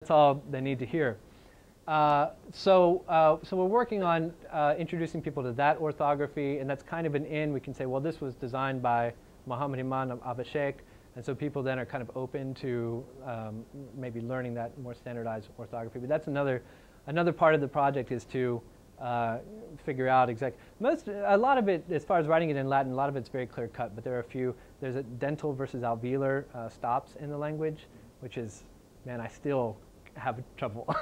That's all they need to hear. So we're working on introducing people to that orthography, and that's kind of an in. We can say, well, this was designed by Muhammad Iman Abhishek, and so people then are kind of open to maybe learning that more standardized orthography. But that's another part of the project is to figure out exactly. A lot of it, as far as writing it in Latin, a lot of it's very clear cut, but there are a few. There's a dental versus alveolar stops in the language, which is, man, I still have trouble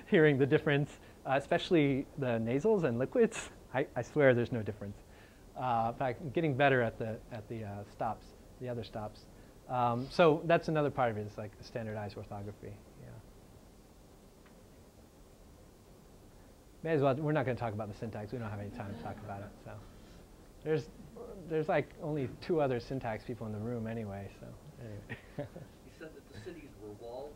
hearing the difference, especially the nasals and liquids. I swear there's no difference. In fact, I'm getting better at the stops, the other stops. So that's another part of it. It's like standardized orthography. Yeah. May as well. We're not going to talk about the syntax. We don't have any time to talk about it. So there's like only 2 other syntax people in the room anyway. So anyway. You said that the cities were walled.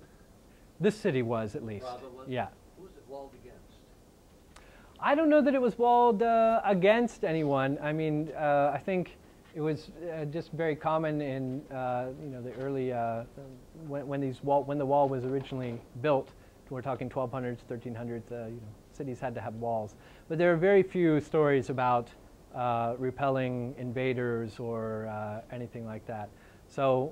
This city was, at least. Brava was? Yeah. Who was it walled against? I don't know that it was walled against anyone. I mean, I think it was just very common in the early when the wall was originally built. We're talking 1200s, 1300s. Cities had to have walls, but there are very few stories about repelling invaders or anything like that. So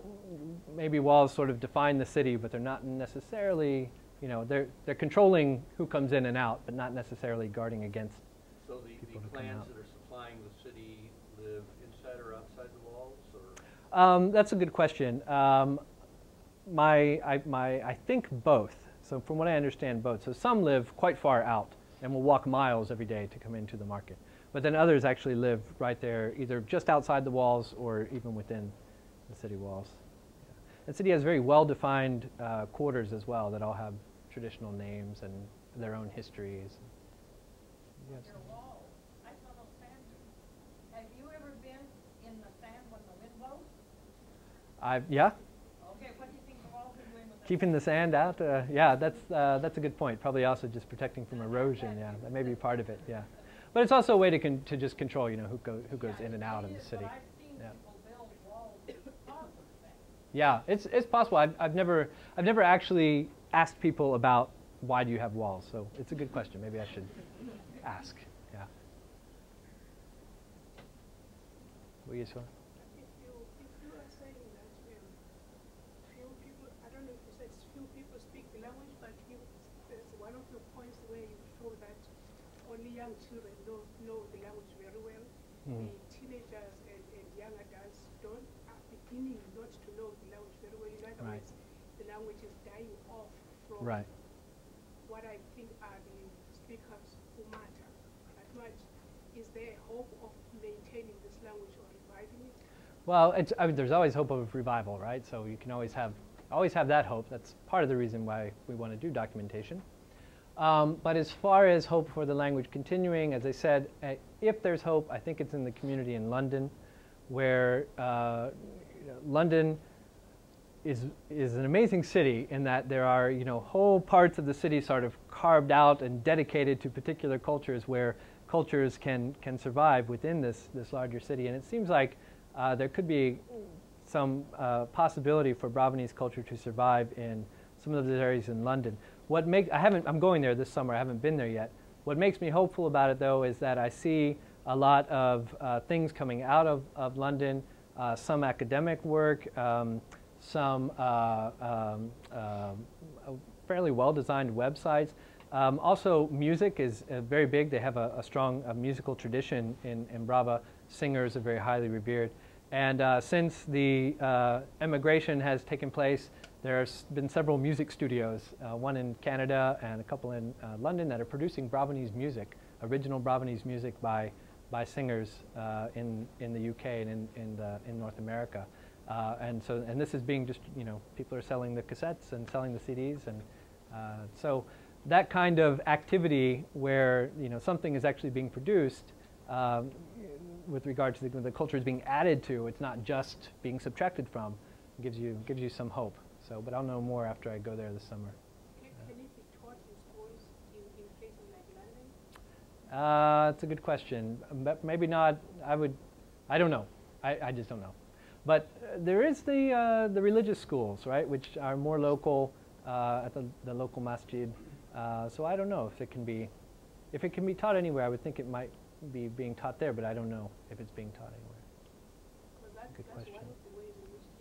maybe walls sort of define the city, but they're not necessarily, they're controlling who comes in and out, but not necessarily guarding against. So the clans that are supplying the city live inside or outside the walls, or? That's a good question. I think both. So from what I understand, both. So some live quite far out and will walk miles every day to come into the market. But then others actually live right there, either just outside the walls or even within the city walls. Yeah. The city has very well-defined quarters as well that all have traditional names and their own histories. Yes. Wall. I saw those sand dunes. Have you ever been in the sand when the wind blows? Yeah. Okay, what do you think the walls are doing with that? Keeping the sand out? Yeah, that's a good point. Probably also just protecting from erosion. Yeah, that may be part of it. Yeah, but it's also a way to just control, who goes in and out of the city. Yeah. Yeah, it's possible. I've never actually asked people about why do you have walls. So it's a good question. Maybe I should ask. Yeah. What do you say? If you are saying that few people, I don't know if you said few people speak the language, but there's one of your points where you show that only young children know the language very well. Mm. The teenagers and young adults are beginning not to know the language very well. In other Right. words, the language is dying off from Right. what I think are the speakers who matter that much. Is there hope of maintaining this language or reviving it? Well, there's always hope of revival, right? So you can always have that hope. That's part of the reason why we want to do documentation. But as far as hope for the language continuing, as I said, if there's hope, I think it's in the community in London, where London is an amazing city in that there are whole parts of the city sort of carved out and dedicated to particular cultures where cultures can survive within this larger city. And it seems like there could be some possibility for Bravanese culture to survive in some of those areas in London. I'm going there this summer. I haven't been there yet. What makes me hopeful about it, though, is that I see a lot of things coming out of London, some academic work, some fairly well-designed websites. Also, music is very big. They have a strong musical tradition in Brava. Singers are very highly revered. And since the emigration has taken place, there's been several music studios, one in Canada and a couple in London, that are producing Bravanese music, original Bravanese music by singers in the UK and in North America. And this is being just, people are selling the cassettes and selling the CDs, and so that kind of activity where something is actually being produced with regard to the culture is being added to, it's not just being subtracted from, gives you some hope. So, but I'll know more after I go there this summer. Can it be taught in schools in places like London? That's a good question. But maybe not. I don't know. I just don't know. But there is the religious schools, right, which are more local. at the local masjid. So I don't know if it can be taught anywhere. I would think it might be being taught there, but I don't know if it's being taught anywhere. Because Good that's question. one of the ways in which